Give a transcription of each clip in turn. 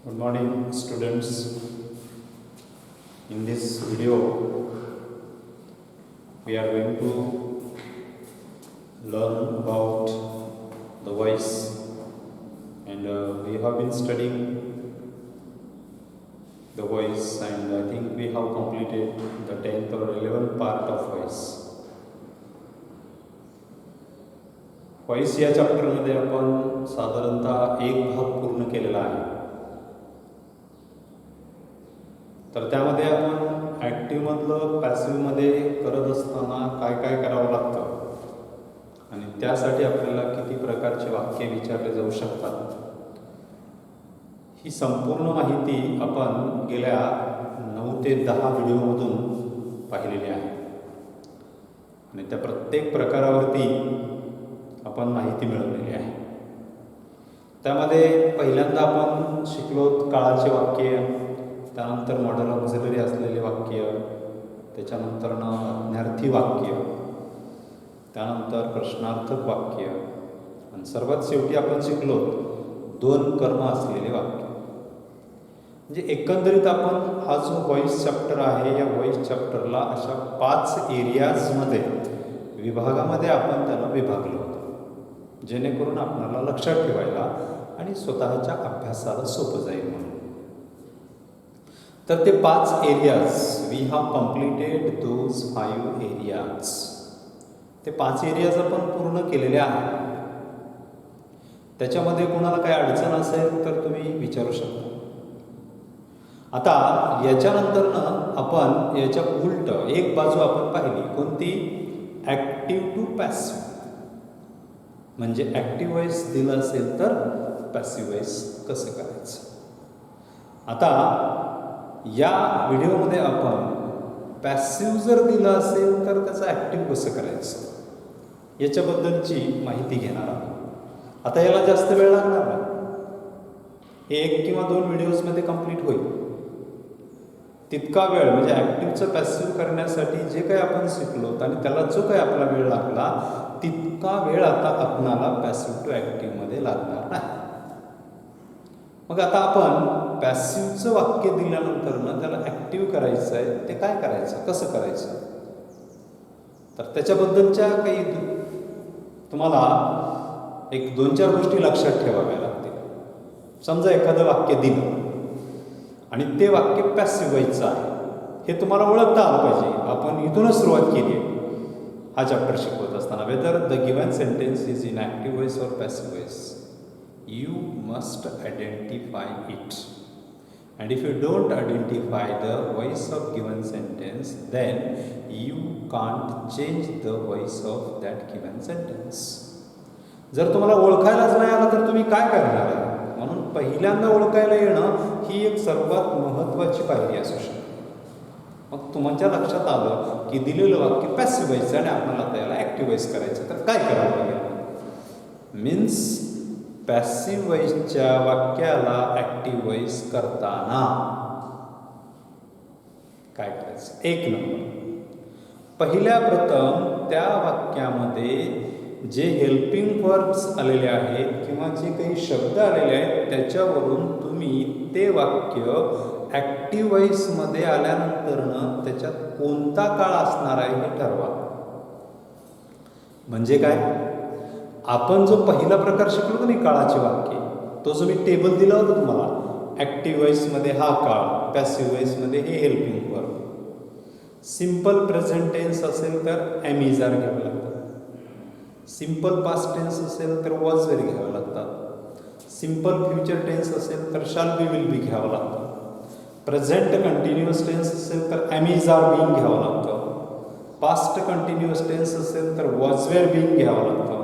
Good morning, students. In this video, we are going to learn about the voice, and we have been studying the voice, and I think we have completed the 10th or 11th part of voice. Voice या चॅप्टरमध्ये आपण साधारणतः एक भाग पूर्ण केलेला आहे. तर त्यामध्ये आपण ॲक्टिव्हमधलं पॅसिव्हमध्ये करत असताना काय काय करावं लागतं आणि त्यासाठी आपल्याला किती प्रकारचे वाक्य विचारले जाऊ शकतात, ही संपूर्ण माहिती आपण गेल्या 9 ते 10 व्हिडिओमधून पाहिलेली आहे. आणि त्या प्रत्येक प्रकारावरती आपण माहिती मिळवलेली आहे. त्यामध्ये पहिल्यांदा आपण शिकलो काळाचे वाक्य, त्यानंतर मॉडल ऑक्झिलरी असलेले वाक्य, त्याच्यानंतर ज्ञार्थी वाक्य, त्यानंतर प्रश्नार्थक वाक्य, आणि सर्वात शेवटी आपण शिकलो 2 कर्म असलेले वाक्य. म्हणजे एकंदरीत आपण हा जो व्हॉइस चॅप्टर आहे, या व्हॉइस चॅप्टरला अशा 5 एरियाजमध्ये, विभागामध्ये आपण त्याला विभागलं होतं, जेणेकरून आपल्याला लक्षात ठेवायला आणि स्वतःच्या अभ्यासाला सोपं जाईल म्हणून. तर ते 5 areas, we have completed those 5 areas. ते 5 एरियाज आपण पूर्ण केलेले आहेत. त्याच्यामध्ये कोणाला काही अडचण असेल तर तुम्ही विचारू शकता. आता याच्यानंतरनं आपण याच्या उलट एक बाजू आपण पाहिली, कोणती? Active to passive. म्हणजे ॲक्टिव्ह व्हॉइस दिलं असेल तर पॅसिव्ह व्हॉइस कसं करायचं. आता या व्हिडिओमध्ये आपण पॅसिव्ह जर दिलं असेल तर त्याचं ॲक्टिव्ह कसं करायचं याच्याबद्दलची माहिती घेणार आहोत. आता याला जास्त वेळ लागणार नाही, हे 1 किंवा 2 व्हिडिओजमध्ये कंप्लीट होईल. तितका वेळ म्हणजे ॲक्टिव्हचं पॅसिव्ह करण्यासाठी जे काही आपण शिकलो आणि त्याला जो काही आपला वेळ लागला, तितका वेळ आता आपणाला पॅसिव्ह टू ॲक्टिव्हमध्ये लागणार नाही. मग आता आपण पॅसिव्हचं वाक्य दिल्यानंतर त्याला ॲक्टिव्ह करायचं आहे, ते काय करायचं, कसं करायचं, तर त्याच्याबद्दलच्या काही तुम्हाला 1-2-4 गोष्टी लक्षात ठेवाव्या लागतील. समजा एखादं वाक्य दिलं आणि ते वाक्य पॅसिव्ह व्हायचं आहे, हे तुम्हाला ओळखता आलं पाहिजे. आपण इथूनच सुरुवात केली आहे हा चॅप्टर शिकवत असताना. Whether the given sentence is in active voice or passive voice, you must identify it, and if you don't identify the voice of given sentence, then you can't change the voice of that given sentence. जर तुम्हाला ओळखायलाच नाही आलं तर तुम्ही काय करणार आहे? म्हणून पहिल्यांदा ओळखायला येणं ही एक सर्वात महत्त्वाची पायरी असू शकते. मग तुमच्या लक्षात आलं की दिलेलं वाक्य पॅसिव्ह व्हायचं आणि आपल्याला त्याला ॲक्टिव्ह व्हायचं करायचं, तर काय करावं लागेल? मीन्स पॅसिव्ह व्हॉइसच्या वाक्याला ॲक्टिव्ह व्हॉइस करताना काय करायचं? 1 नंबर, पहिल्या प्रथम त्या वाक्यामध्ये जे हेल्पिंग वर्ब्स आलेले आहेत किंवा जे काही शब्द आलेले आहेत, त्याच्यावरून तुम्ही ते वाक्य ॲक्टिव्ह व्हॉइसमध्ये आल्यानंतरनं त्याच्यात कोणता काळ असणार आहे हे ठरवा. म्हणजे काय? आपण जो पहिला प्रकार शिकलो की नाही काळाचे वाक्य, तो जो मी टेबल दिला होता तुम्हाला, ॲक्टिव्ह व्हॉइसमध्ये हा काळ, पॅसिव्ह व्हॉइसमध्ये हे helping verb. Simple present tense असेल तर एम इज आर घ्यावं लागतात. सिम्पल पास्ट टेन्स असेल तर वॉज वेर घ्यावं लागतात. सिम्पल फ्युचर टेन्स असेल तर शाल बी विल बी घ्यावं लागतं. प्रेझेंट कंटिन्युअस टेन्स असेल तर एम इज आर बीइंग घ्यावं लागतं. पास्ट कंटिन्युअस टेन्स असेल तर वॉज वेर बीइंग घ्यावं लागतं.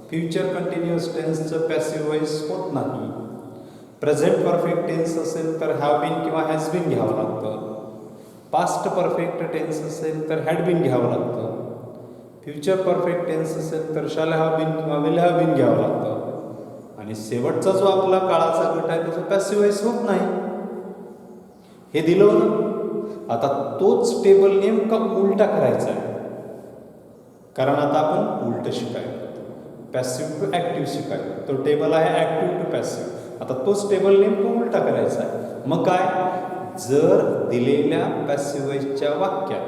फ्युचर कंटिन्युअस टेन्सचं पॅसिव्ह व्हॉइस होत नाही. प्रेझेंट परफेक्ट टेन्स असेल तर हॅव बीन किंवा हॅज बीन घ्यावं लागतं. पास्ट परफेक्ट टेन्स असेल तर हॅड बीन घ्यावं लागतं. फ्युचर परफेक्ट टेन्स असेल तर शाल हॅव बीन किंवा विल हॅव बीन घ्यावं लागतं. आणि शेवटचा जो आपला काळाचा गट आहे त्याचा पॅसिव्ह व्हॉइस होत नाही. हे दिलं होतं. आता तोच टेबल नेमका उलटा करायचा आहे, कारण आता आपण उलट शिकायला, पॅसिव्ह टू ॲक्टिव्ह शिकायला. तो टेबल आहे ॲक्टिव्ह टू पॅसिव्ह. आता तोच टेबल नेमकं उलटा करायचा आहे. मग काय, जर दिलेल्या पॅसिव्ह वॉइसच्या वाक्यात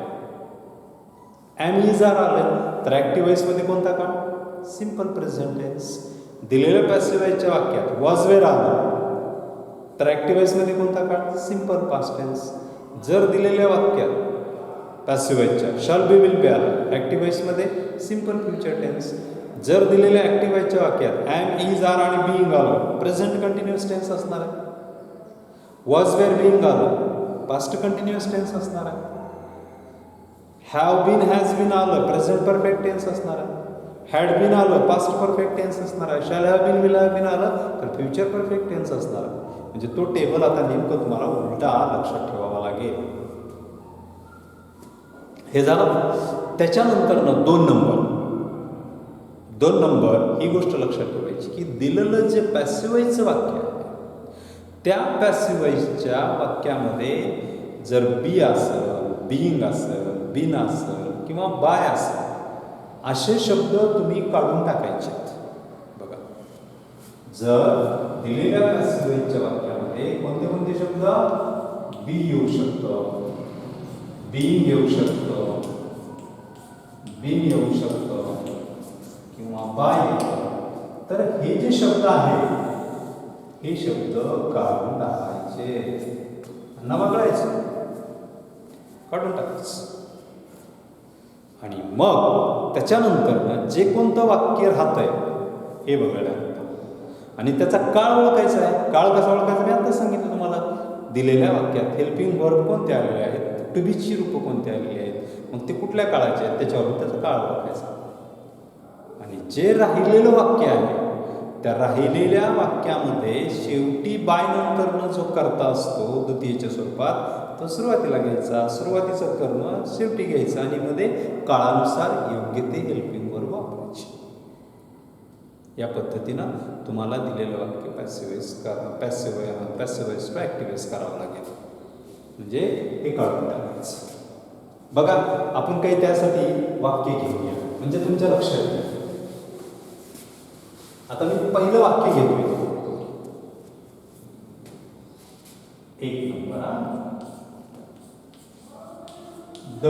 एम इज आर आलं तर ॲक्टिव्ह वॉइसमध्ये कोणता काळ, सिम्पल प्रेझेंट टेन्स. दिलेल्या पॅसिव्ह वॉइसच्या वाक्यात वॉज वेअर आलं तर ॲक्टिव्ह वॉइसमध्ये कोणता काळ, सिम्पल पास्ट टेन्स. जर दिलेल्या वाक्यात पॅसिव्ह वॉइसच्या शॅल बी विल बी आलं ॲक्टिव्ह वॉइसमध्ये सिम्पल फ्युचर टेन्स. जर दिलेल्या ॲक्टिव्ह वॉइसच्या वाक्यात एम इज आर आणि बीइंग आलं प्रेझेंट कंटिन्युअस टेन्स असणार आहे. वॉज वेअर बीइंग आलं पास्ट कंटिन्युअस टेन्स असणार आहे. हॅव बीन हॅज बीन आलं प्रेझेंट परफेक्ट टेन्स असणार आहे. हॅड बीन आलं पास्ट परफेक्ट टेन्स असणार आहे. Shall have been will have been आलं तर फ्युचर परफेक्ट टेन्स असणार आहे. म्हणजे तो टेबल आता नेमकं तुम्हाला उलटा लक्षात ठेवावा लागेल. हे झालं. त्याच्यानंतर ना 2 नंबर ही गोष्ट लक्षात ठेवायची की दिलेलं जे पॅसिव्ह वॉइसचं वाक्य आहे त्या पॅसिव्ह वॉइसच्या वाक्यामध्ये जर बी असेल, बीइंग असेल, बीन असेल किंवा बाय असेल असे शब्द तुम्ही काढून टाकायचे. बघा, जर दिलेल्या पॅसिव्ह वॉइसच्या वाक्यामध्ये कोणते कोणते शब्द, बी येऊ शकतं, बीइंग येऊ शकतं, बीन येऊ शकतं किंवा बाय येतं, तर हे जे शब्द आहेत हे शब्द काढून टाकायचे. त्यांना बघायचं, काढून टाकायचं. आणि मग त्याच्यानंतर जे कोणतं वाक्य राहतंय हे बघायला लागतं. आणि त्याचा काळ ओळखायचा आहे. काळ कसा ओळखायचा मी आता सांगितलं तुम्हाला. दिलेल्या वाक्यात हेल्पिंग वर्ब कोणते आलेले आहेत, टू बीची रूपं कोणती आलेली आहेत, मग ते कुठल्या काळाचे आहेत त्याच्यावरून त्याचा काळ ओळखायचा. आणि जे राहिलेलं वाक्य आहे त्या राहिलेल्या वाक्यामध्ये शेवटी बाय नंतरनं जो कर्ता असतो द्वितीयच्या स्वरूपात तो सुरुवातीला घ्यायचा, सुरुवातीचं कर्ण शेवटी घ्यायचं आणि मध्ये काळानुसार योग्य ते हेल्पिंग वर्ब वापरायचे. या पद्धतीनं तुम्हाला दिलेलं वाक्य passive voice to active voice करावं लागेल. म्हणजे हे काढून टाकायचं. बघा, आपण काही त्यासाठी वाक्य घेऊया म्हणजे तुमच्या लक्षात येईल. आता मी पहिलं वाक्य घेतोय. 1 number, the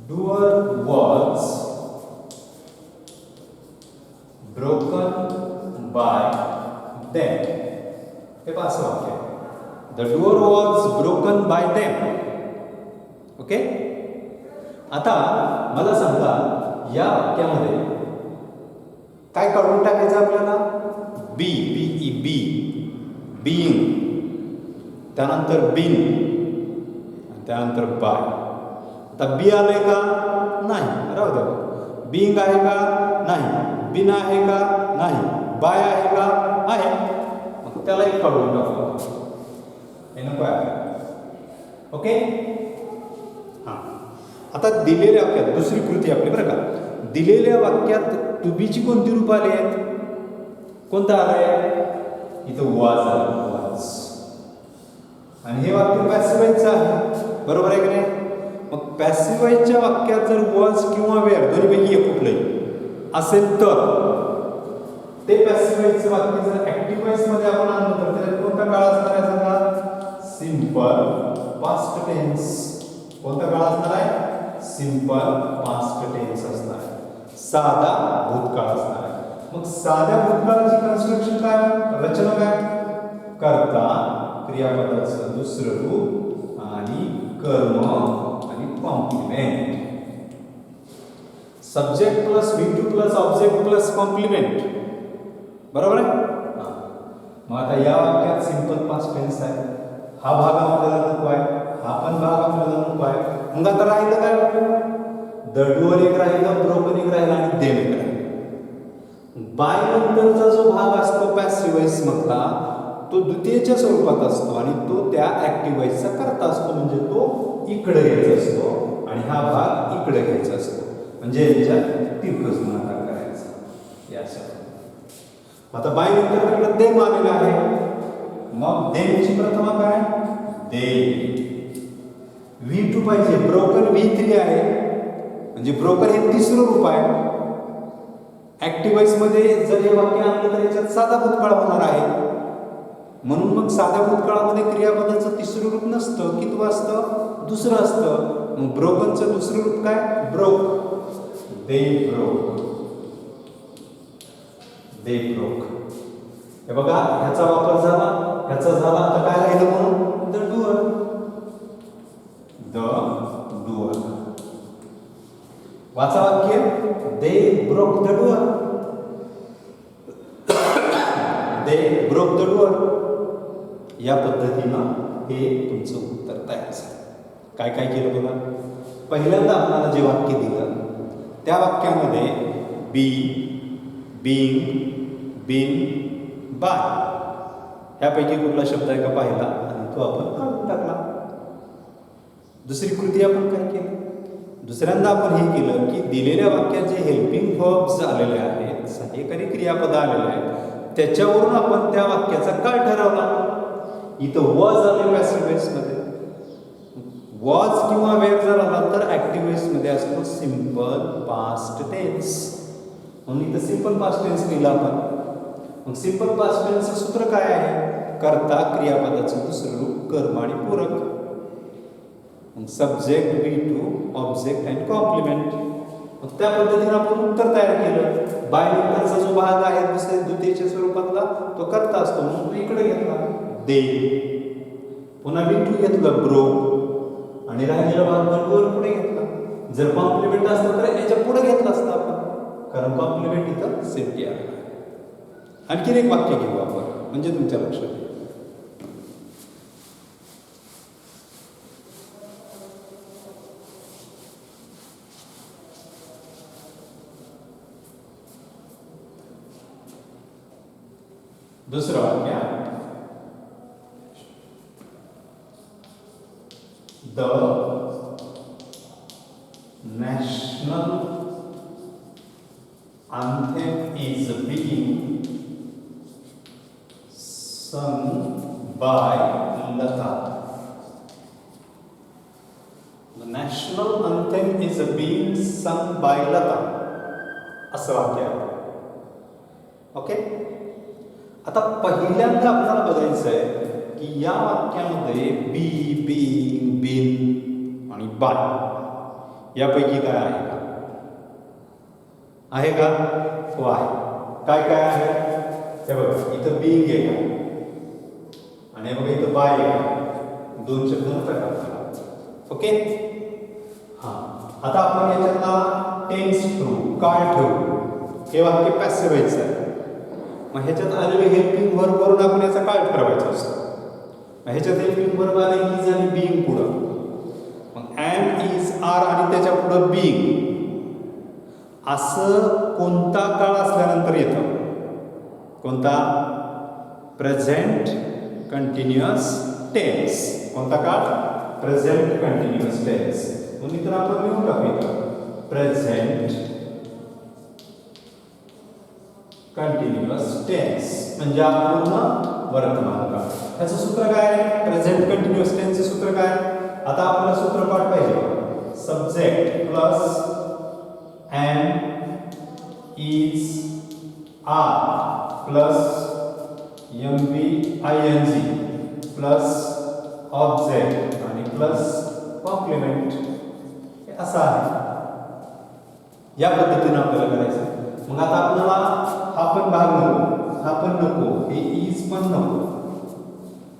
door was broken by them. हे पाचवं वाक्य. The door was broken by them. Okay. आता मला सांगा या वाक्यामध्ये काय काढून टाकायचं आपल्याला, बी, बीइंग, त्यानंतर बीन, त्यानंतर बाय. आता बी आलंय का, नाही, राहू द्या. बीइंग आहे का, नाही. बीन आहे का, नाही. बाय आहे का, आहे. मग त्याला एक काढून टाकू. हे नको आहे. ओके. हां, आता दिलेल्या वाक्यात दुसरी कृती आपली बरं का. दिलेल्या वाक्यात टू बीची कोणती रूप आली आहेत, कोणतं आलंय इथं, वाज आलं, वाज. आणि हे वाक्य पॅसिव्ह वॉइसचं आहे, बरोबर आहे की नाही. मग पॅसिव्ह वॉइसच्या वाक्यात जर वॉज किंवा वेअर दोन्हीपैकी एक कुठलंही असेल तर ते पॅसिव्ह वॉइसचं वाक्य जर ॲक्टिव्ह वॉइसमध्ये आपण आणलं तर त्याच्यात कोणता काळ असणार आहे सांगा, सिम्पल पास्ट टेन्स. कोणता काळ असणार आहे, सिम्पल पास्ट टेन्स असणार आहे, साधा भूतकाळ असणार आहे. मग साध्या भूतकाळाची कन्स्ट्रक्शन काय, रचना काय, कर्ता, क्रियापदाचं दुसरं रूप आणि कर्म आणि complement. Subject plus V2 plus object plus complement, बरोबर आहे. मग आता या वाक्यात सिम्पल पास्ट टेन्स आहे. हा भाग आपल्याला नको आहे, हा पण भाग आपल्याला नको आहे. मग आता राहिलं काय, द डोअर एक राहिलं, ब्रोकन एक राहिलं आणि देम एक राहिलं. बाय नंतरचा जो भाग असतो पॅसिव्ह वॉइस मधला तो द्वितीयच्या स्वरूपात असतो आणि तो त्या ॲक्टिव्ह वॉइसचा कर्ता असतो. म्हणजे तो इकडे घ्यायचा असतो आणि हा भाग इकडे घ्यायचा असतो. म्हणजे याच्यात तिरकस गुणाकार करायचा. या आता बाय नंतर तिकडे देम आलेला आहे. मग देमची प्रथमा काय, दे. V2 पाहिजे, ब्रोकन V3 आहे म्हणजे ब्रोकन हे तिसरं रूप आहे. ऍक्टिव्ह वॉइस मध्ये जर हे वाक्य आणलं तर याच्यात साधा भूतकाळ होणार आहे. म्हणून मग साध्या भूतकाळामध्ये क्रियापदाचं तिसरं रूप नसतं, कितवं असतं? दुसरं असतं. मग ब्रोकनचं दुसरं रूप काय? Broke. They broke. They broke. हे बघा, ह्याचा वापर झाला, ह्याचा झाला, आता काय राहिलं म्हणून? The doer. The doer. वाचा वाक्य, they broke the doer. They broke the doer. या पद्धतीनं हे तुमचं उत्तर तयार झालं. काय काय केलं बघा. पहिल्यांदा आपल्याला जे वाक्य दिलं त्या वाक्यामध्ये बी, बीइंग, बीन, बाय ह्यापैकी कुठला शब्द आहे का पाहिला आणि तो आपण काढून टाकला. दुसरी कृती आपण काय केली? दुसऱ्यांदा आपण हे केलं की दिलेल्या वाक्यात जे हेल्पिंग व्हर्ब्स आलेले आहेत, सहाय्यकारी क्रियापद आलेले आहेत, त्याच्यावरून आपण त्या वाक्याचा काळ ठरवला. इथं वॉज आले पॅसिव्ह वॉइसमध्ये. वॉज किंवा वेअर जर आला तर ऍक्टिव्ह वॉइसमध्ये असतो सिंपल पास्ट टेन्स. म्हणून इथं सिंपल पास्ट टेन्स लिहिला आपण. मग सिंपल पास्ट टेन्सचं सूत्र काय आहे? कर्ता क्रियापदाचं दुसरं रूप कर्म आणि पूरक. मग subject, be two, object and complement. मग त्या पद्धतीने आपण उत्तर तयार केलं. बाय नंतरचा जो भाग आहे द्वितीयच्या स्वरूपातला तो कर्ता असतो, म्हणून इकडे घेतला दे. पुन्हा बी टू घेतलं ब्रो आणि राहिलेला भाग डुअर पुढे घेतला. जर कॉम्प्लिमेंट असतं तर याच्या पुढे घेतलं असतं आपण, कारण कॉम्प्लिमेंट इथं सेफ्टी आहे. आणखीन एक वाक्य घेऊ आपण म्हणजे तुमच्या लक्षात येईल. दुसरं वाक्य, the national anthem is being sung by Lata. The national anthem is being sung by Lata. असं वाक्य आहे. ओके. आता पहिल्यांदा आपल्याला बघायचं आहे की या वाक्यामध्ये बी, बीइंग, बीन आणि बाय यापैकी काय आहे का? आहे का? हो आहे. काय काय आहे? हे बघा, इथं बीइंग आहे आणि हे बघा इथं बाय आहे. दोन शब्द प्रकार. ओके. हां, आता आपण याच्यातला टेन्स ठेवू, काळ ठेवू. हे वाक्य पॅसिव्ह व्हायचं आहे. मग ह्याच्यात आलेले हेल्पिंग वर्ब वरून आपण याचा काळ ठरवायचा असतो. मग ह्याच्यात हेल्पिंग वर्ब आले इज आणि बीइंग पुढं. मग एम, इज, आर आणि त्याच्या पुढं बीइंग असं कोणता काळ असल्यानंतर येतं? कोणता? Present continuous tense. कोणता काळ? Present continuous tense. म्हणून तर आपण लिहून टाकू प्रेझेंट कंटिन्युअस टेन्स म्हणजे पूर्ण वर्तमान काळ. त्याचं सूत्र काय आहे? प्रेझेंट कंटिन्युअस टेन्सचे सूत्र काय? आता आपल्याला सूत्र पाठ पाहिजे. Subject plus am, is, are plus MVING plus object आणि प्लस कॉम्प्लिमेंट. असं आहे. या पद्धतीने आपल्याला करायचं. मग आता आपल्याला हा पण भाग नको, हा पण नको, हे इज पण नको.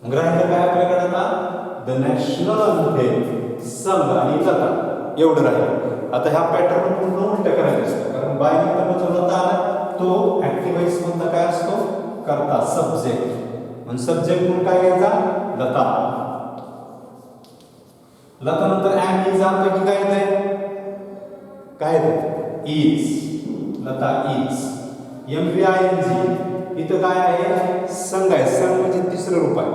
मग राहिलं काय आपल्याकडे आता? द नॅशनल अँथेम संग आणि लता एवढं राहिलं. आता ह्या पॅटर्न पूर्ण उलट करायचं असतं, कारण बाय नंतर जो लता आला तो ऍक्टिव्ह वॉइस मधला काय असतो? करता, सब्जेक्ट. म्हणजे सब्जेक्ट म्हणून काय घ्यायचा? लता. लता नंतर एम, इज, आर पैकी काय येते? काय येते? इज. लता इज. MVING इथं काय आहे? संग आहे. संग म्हणजे तिसरं रूप आहे.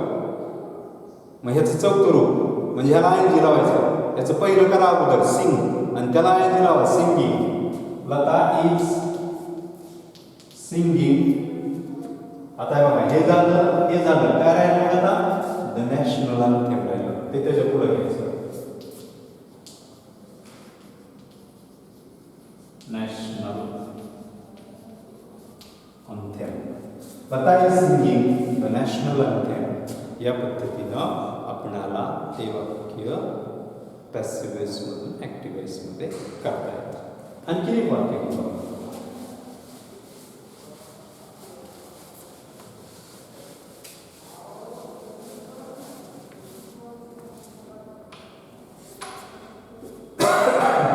मग ह्याचं चौथं रूप म्हणजे ह्याला ING लावायचं. याचं पहिलं करा अगोदर सिंग आणि त्याला ING लावा सिंगिंग. Lata is singing. आता हे बघा, हे झालं, हे झालं. काय राहिलं आता? द नॅशनल अँथेम राहिलं. ते त्याच्या पुढे घ्यायचं. National anthem. Bata is singing the national anthem. या पद्धतीनं आपणाला ते वाक्य पॅसिव्ह वॉइस मधून ऍक्टिव्ह वॉइस मध्ये करता येतं. आणखी एक वाक्य घेऊ.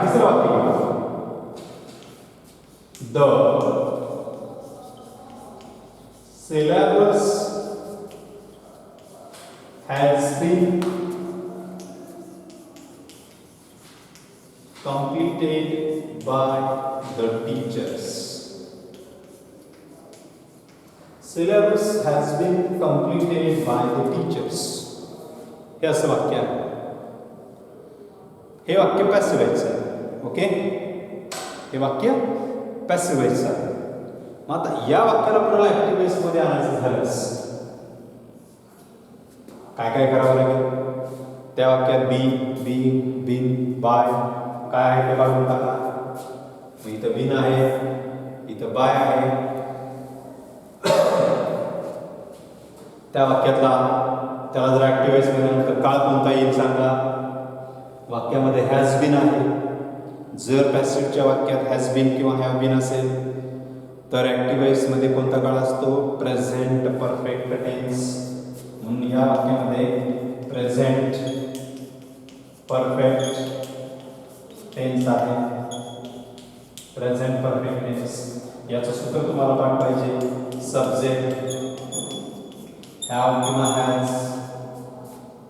तिसरं वाक्य घेऊ. The syllabus has been completed by the teachers. Syllabus has been completed by the teachers. हे असं वाक्य आहे. हे वाक्य पॅसिव्ह वॉइस आहे. ओके, हे वाक्य पॅसिव्ह वॉइस आहे. मग आता या वाक्याला आपल्याला ऍक्टिव्ह वॉइस मध्ये आणायचं झाल्यास काय काय करावं लागेल? त्या वाक्यात बी, बीइंग, बीन, बाय काय आहे ते काढून टाका. मग इथं बीन आहे, इथं बाय आहे. त्या वाक्यातला त्याला जर ऍक्टिव्ह वॉइस मध्ये आणलं तर काळ कोणता येईल सांगा. वाक्यामध्ये हॅज बीन आहे. जर पॅसिव्हच्या वाक्यात हॅज बीन किंवा हॅव बीन असेल तर ऍक्टिव्ह वॉइस मध्ये कोणता काळ असतो? Present perfect tense. म्हणून या वाक्यामध्ये प्रेझेंट परफेक्ट टेन्स आहे. प्रेझेंट परफेक्ट टेन्स याचं सूत्र तुम्हाला पाठ पाहिजे. सब्जेक्ट हॅव किंवा हॅज,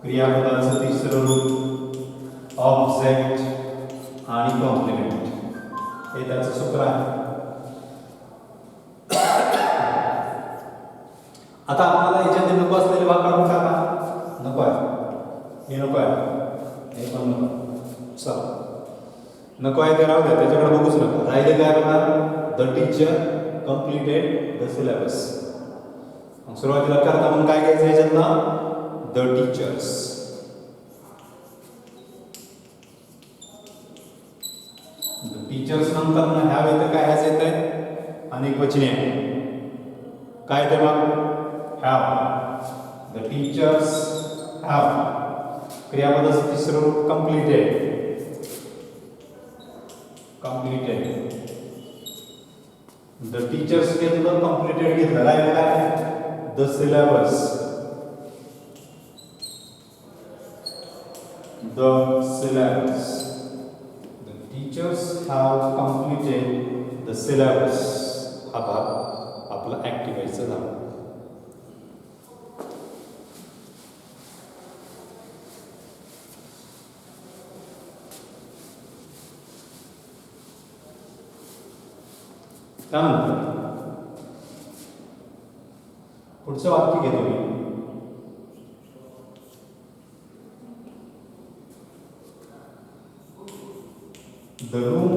क्रियापदाचं तिसरं रूप, ऑब्जेक्ट आणि कॉम्प्लिमेंट हे त्याचं सूत्र आहे. आता आपल्याला याच्यामध्ये नको असलेले भाग काढून टाका. नको आहे, हे नको आहे, हे पण नको. चला, नको आहे ते राहू द्या, त्याच्याकडे बघूच नका. राहिले काय बघा? The teacher completed the syllabus. सुरुवातीला करता म्हणून काय घ्यायचं याच्यातनं? The teachers. द टीचर्स नंतर ह्या येतं काय? हॅज येत आहे. अनेक वचने आहे. काय ते मग? have. The teachers have. क्रियापदाचं तिसरं रूप completed. Completed. The teachers घेतलं, completed घेतलं. राहिलं काय? The syllabus. The syllabus. The teachers have completed the syllabus. हा भाग आपला ऍक्टिव्ह व्हायचा झाला. त्यानंतर पुढचं वाक्य घेतो मी. The room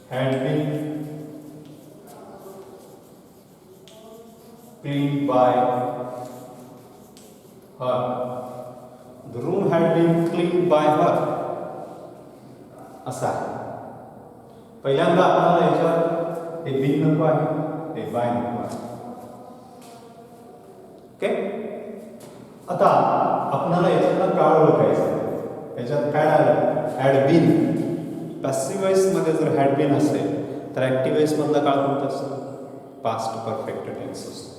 had been cleaned by her. The room had been cleaned by her. असा आहे. पहिल्यांदा आपल्याला याच्यात हे बिन नको आहे, हे बाय नको आहे. ओके, आता आपल्याला याच्यातला काळ ओळखायचा आहे. याच्यात काय आलं? Had bin. पॅसिव्ह वॉइस मध्ये जर हॅड बीन असेल तर ऍक्टिव्ह वॉइस मधला काळ कोणता असतो? पास्ट परफेक्ट टेन्स असतो.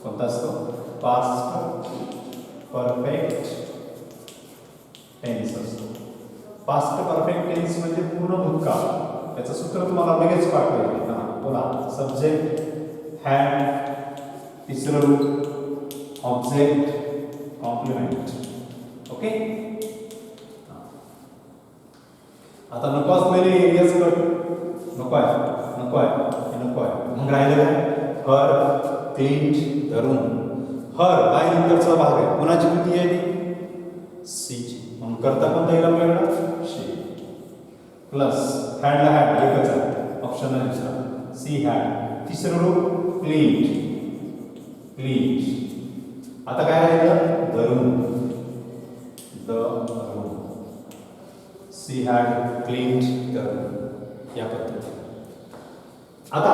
कोणता असतो? पास्ट परफेक्ट टेन्स असतो. पास्ट परफेक्ट टेन्स म्हणजे पूर्ण भूतकाळ. त्याचं सूत्र तुम्हाला लगेच पाठवेल. बोला. सब्जेक्ट हॅड, तिसरं रूप ऑब्जेक्ट, कॉम्प्लिमेंट. ओके, आता नको असलेले एरियाज कट. नको आहे, नको आहे, हे नको आहे. मग राहिलं काय? Her cleaned the room. Her by नंतरचा भाग आहे. कोणाची कृती आहे ती? सीची. मग करता कोणता येईल आपल्याकडं? शी. प्लस हॅडला हॅड एकच आहे, ऑप्शन आहे दुसरा. She had. तिसरं रूप क्लीन्ड. क्लीन्ड. आता काय राहिलं? The room. The room. She had cleaned the room. या पद्धतीने आता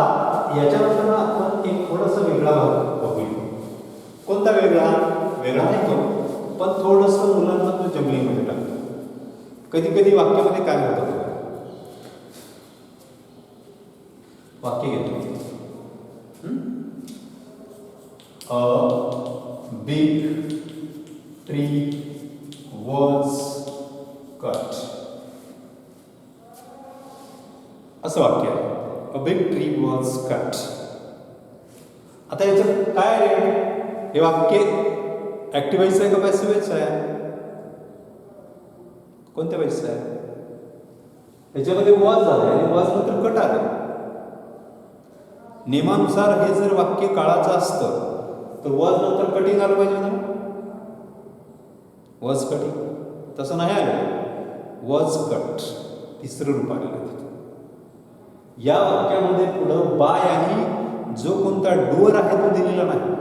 याच्यानंतर आपण एक थोडासा वेगळा भाग बघूया. कोणता वेगळा? वेगळा नाही तो, पण थोडंसं मुलांना तो जमलीमध्ये टाकतो. कधी कधी वाक्यामध्ये काय होतं? वाक्य घेतो, अ बिग ट्री वॉज कट, असं वाक्य आहे. अ बिग ट्री वॉज कट. आता याच्यात काय आहे? हे वाक्य ऍक्टिव्हाइज आहे का पॅसिव्हाइज आहे? कोणत्या वाईज आहे? याच्यामध्ये वॉज आले आणि वॉज नंतर कट आले. नियमानुसार हे जर वाक्य काळाचं असतं तर वॉज नंतर कटिंग आलं पाहिजे ना. वॉज कटिंग तसं नाही आलं, वॉज कट तिसरं रूप आलेलं. या वाक्यामध्ये पुढं बाय आणि जो कोणता डुअर आहे तो दिलेला नाही.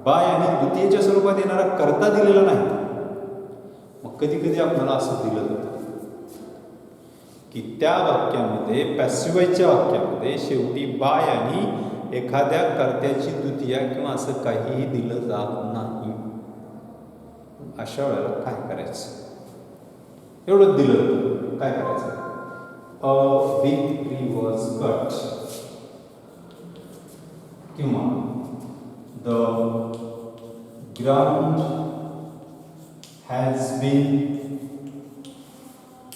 बाय आणि द्वितीयेच्या स्वरूपात येणारा कर्ता दिलेला नाही. मग कधी कधी आपल्याला असं दिलं जातं की त्या वाक्यामध्ये, पॅसिव्हाइजच्या वाक्यामध्ये शेवटी बाय आणि एखाद्या कर्त्याची द्वितीया किंवा असं काहीही दिलं जात नाही. अशा वेळेला काय करायचं? एवढं दिलं काय करायचं? A big tree was cut किंवा the ground has been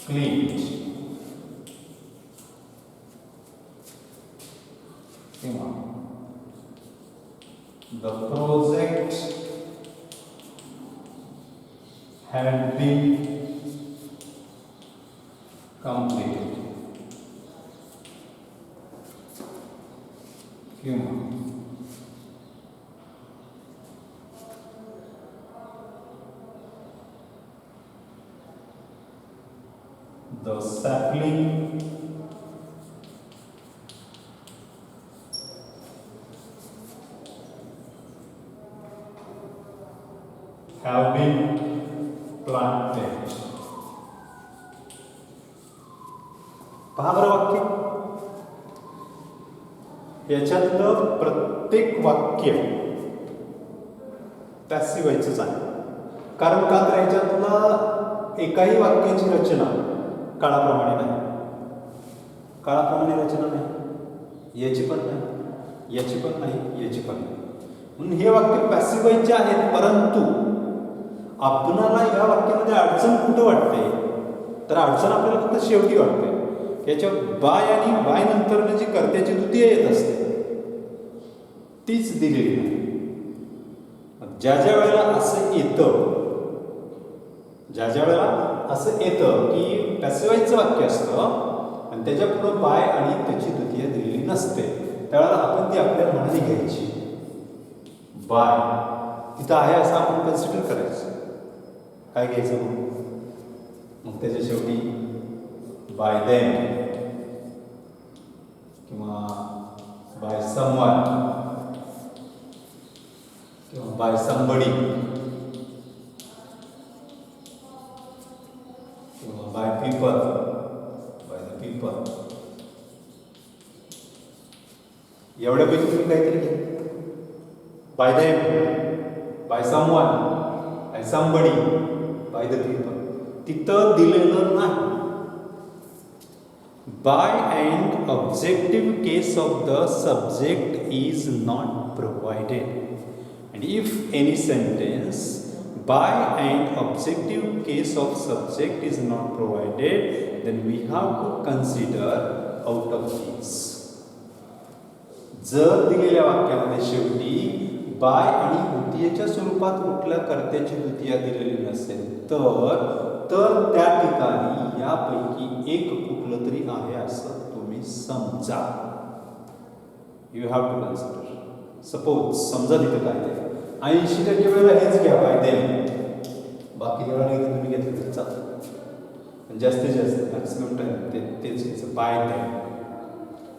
cleaned किंवा the project had been completed. The sapling have been planted. पहा बरं वाक्य. याच्यातलं प्रत्येक वाक्य पॅसिव्हाइजच आहे. कारण का? तर याच्यातलं एकाही वाक्याची रचना काळाप्रमाणे नाही. काळाप्रमाणे रचना नाही, याची पण नाही, याची पण नाही, याची पण नाही. म्हणून हे वाक्य पॅसिव्हाइजचे आहेत. परंतु आपणाला या वाक्यामध्ये अडचण कुठं वाटते? तर अडचण आपल्याला फक्त शेवटी वाटते. याच्या बाय आणि बाय नंतर जी कर्त्याची द्वितीय येत असते तीच दिलेली नाही. ज्या ज्या वेळेला असं येतं, ज्या ज्या वेळेला असं येतं की पॅसिव्हाइजचं वाक्य असतं आणि त्याच्या पुढं बाय आणि त्याची द्वितीय दिलेली नसते, त्यावेळेला आपण ती आपल्या मनाने घ्यायची. बाय तिथं आहे असं आपण कन्सिडर करायचं. काय घ्यायचं मग त्याच्या शेवटी बाय देम किंवा बाय समवन किंवा बाय समबडी किंवा by people, by the people. एवढ्यापैकी तुम्ही काहीतरी घ्या. By them, by someone, by somebody, by the people. तिथं दिलेलं नाही. By and objective case of the subject is not provided. And if any sentence by and objective case of subject is not provided, then we have to consider out of these. जर दिलेल्या वाक्यामध्ये शेवटी bye आणि द्वितीयेच्या स्वरूपात कुठल्या कर्त्याची द्वितीया दिलेली नसेल तर त्या ठिकाणी यापैकी एक कुठलं तरी आहे असं तुम्ही समजा. You have to consider. Suppose समजा तिथं काय ते 80% वेळेला हेच घ्या बाय देम, बाकी वेळा नाही तुम्ही घेतलं तरी चालतं. जास्तीत जास्त मॅक्सिमम टाइम तेच घ्यायचं by them.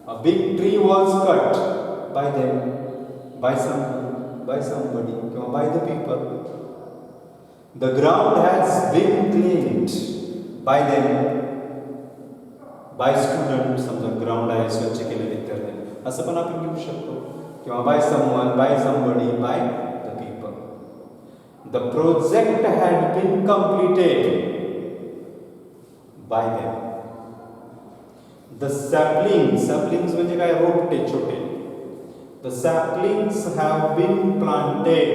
A big tree was cut by them, by somebody किंवा by the people. The ground has been cleaned by them, by student, समजा ग्राउंड आहे स्वच्छ केलेले विद्यार्थी, असं पण आपण घेऊ शकतो. किंवा by someone, by somebody, by the people. The project had been completed by them. The saplings म्हणजे काय, रोपटे छोटे. The saplings have been planted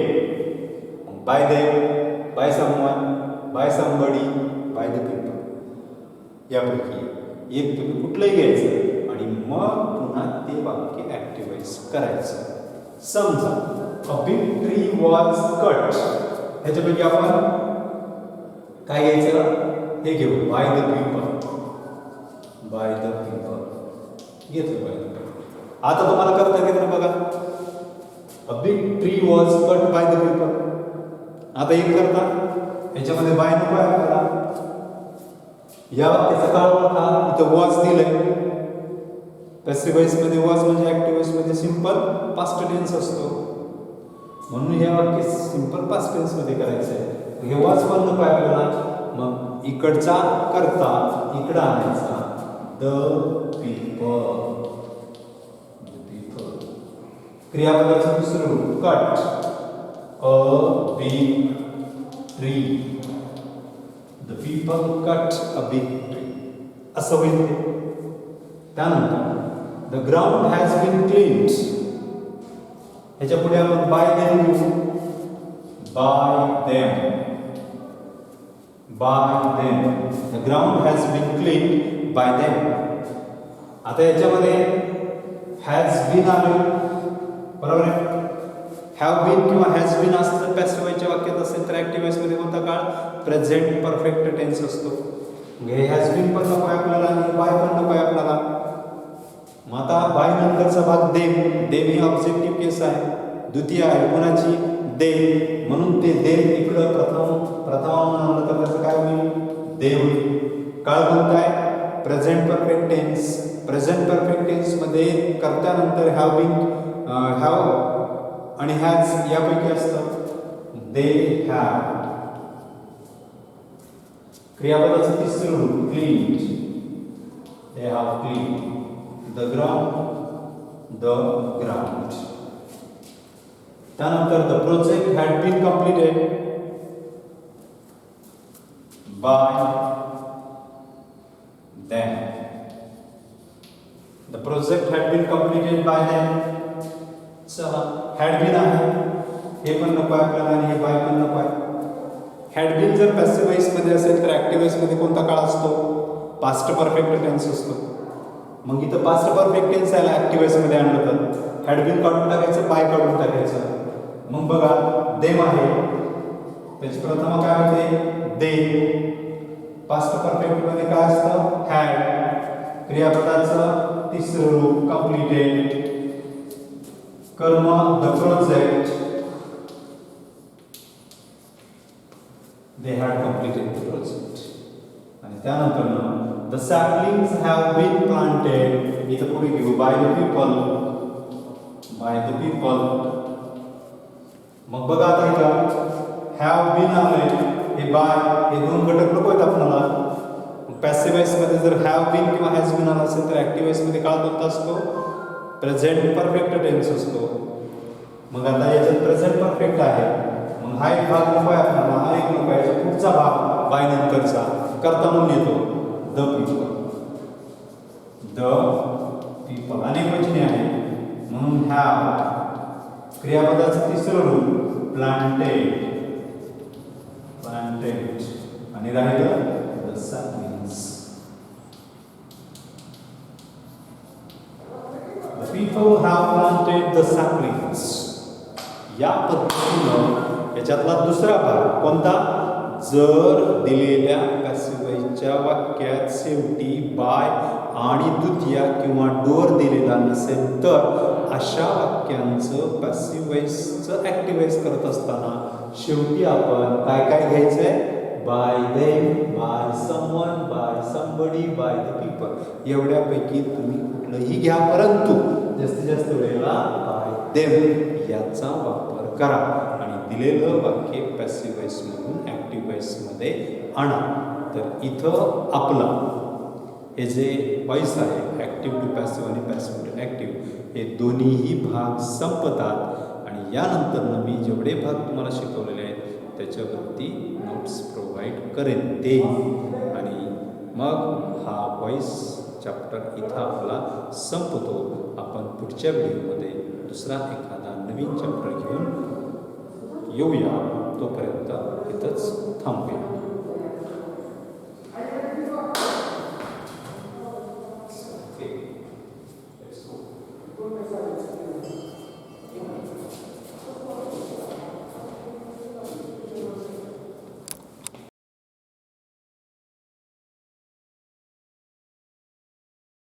by them, by someone, by somebody, by the people. यापैकी एक तुम्ही कुठलंही घ्यायचं आणि मग पुन्हा ते वाक्य ऍक्टिव्हाइज करायचं. समजा a big tree was cut, ह्याच्यापैकी आपण काय घ्यायचं, हे घेऊ by the people. By the people घेतलं, बाय द पीपल. आता तुम्हाला करता येतं ना बघा, a big tree was cut by the people. आता एक करता, ह्याच्यामध्ये बाय नको आहे आपल्याला, या वाक्याचा काळ ओळखा. इथं वॉज दिलंय, पॅसिव्ह वॉइस मध्ये वॉज म्हणजे ऍक्टिव्ह वॉइस मध्ये सिंपल पास्ट टेन्स असतो, म्हणून हे वाक्य सिंपल पास्ट टेन्स मध्ये करायचं आहे. हे वॉज पण नको आहे आपल्याला, मग इकडचा करता इकडं आणायचा, द पीपल. क्रियापदाचं दुसरं रूप cut, a big tree. The people cut a big tree असं होईल. त्यानंतर the ground has been cleaned, ह्याच्या पुढे आपण बाय देम घेऊ, by them, by them. The ground has been cleaned by them. आता याच्यामध्ये हॅज बीन आले, बरोबर आहे. हॅव बीन किंवा हॅज बीन असतं पॅसिव्ह वॉइसच्या वाक्यात असेल तर ऍक्टिव्ह वॉइस मध्ये कोणता काळ, प्रेझेंट परफेक्ट टेन्स असतो. हे हॅज बीन पण नको आहे आपल्याला आणि बाय पण नको आहे आपल्याला. मग आता बाय नंतरचा भाग देम. देम ही ऑब्जेक्टिव्ह केस आहे, द्वितीय आहे कोणाची, दे. म्हणून ते देम इकडं प्रथम आणलं तर त्याचं काय होईल, दे होईल. काळ कोणता आहे, present perfect tense. Present perfect tense मध्ये कर्त्यानंतर हॅव बीन, हॅव आणि हॅज यापैकी असतं, दे हॅव. क्रियापदाचं तिसरं रूप cleaned, they have cleaned. The ground, the ground. त्यानंतर the project had been completed by them. The project had been completed by them. चला, हॅड बीन आहे, हे पण नको आहे आपल्याला आणि हे बाय पण नको आहे. हॅड बीन जर पॅसिव्ह वॉइस मध्ये असेल तर ऍक्टिव्ह वॉइस मध्ये कोणता काळ असतो, पास्ट परफेक्ट टेन्स असतो. मग इथं पास्ट परफेक्ट टेन्स आहे, ऍक्टिव्ह वॉइस मध्ये आणलं तर हॅड बीन काढून टाकायचं, बाय काढून टाकायचं. मग बघा देम आहे, त्याची प्रथम काय होते, दे. पास्ट परफेक्ट मध्ये काय असतं, हॅड. क्रियापदाचं तिसरं रूप कंप्लीटेड. कर्म the project, they had completed the project. आणि त्यानंतर the saplings have been planted, इथं पुढे घेऊ by the people, by the people. मग बघा आता इथं हॅव बीन आले, हे बाय, हे दोन घटक नको आहेत आपल्याला. पॅसिव्ह वॉइस मध्ये जर हॅव बीन किंवा हॅज बीन आला असेल तर ऍक्टिव्ह वॉइस मध्ये काळ कोणता असतो, प्रेझेंट परफेक्ट टेन्स असतो. मग आता याच्यात प्रेझेंट परफेक्ट आहे, मग हा एक भाग नको आहे आपल्याला, हा एक नको आहे. पुढचा भाग बाय नंतरचा करता म्हणून येतो, द पीपल, द पीपल. अनेक वचने आहे म्हणून हॅव. क्रियापदाचं तिसरं रूप प्लांटेड, प्लांटेड. आणि राहिलं the सॅपलिंग्स. People have planted the saplings. या पद्धतीनं याच्यातला दुसरा भाग कोणता, जर दिलेल्या पॅसिव्ह वॉइसच्या वाक्यात शेवटी बाय आणि द्वितीय किंवा डोअर दिलेला नसेल तर अशा वाक्यांचं पॅसिव्ह वॉइसचं ऍक्टिव्ह वॉइस करत असताना शेवटी आपण काय काय घ्यायचंय, by them, by someone, by somebody, by the people. एवढ्यापैकी तुम्ही कुठलंही घ्या, परंतु जास्तीत जास्त वेळेला बाय देम याचा वापर करा आणि दिलेलं वाक्य पॅसिव्ह वॉइस मधून ऍक्टिव्ह वॉइस मध्ये आणा. तर इथं आपला हे जे व्हॉइस आहे ॲक्टिव्ह टू पॅसिव्ह आणि पॅसिव्ह टू ॲक्टिव्ह हे दोन्हीही भाग संपतात आणि यानंतरनं मी जेवढे भाग तुम्हाला शिकवलेले आहेत त्याच्यावरती नोट्स प्रोव्हाइड करेन ते आणि मग हा व्हॉइस चॅप्टर इथं आपला संपतो. आपण पुढच्या व्हिडिओमध्ये दुसरा एखादा नवीन चॅप्टर घेऊन येऊया. तोपर्यंत इथंच थांबूया.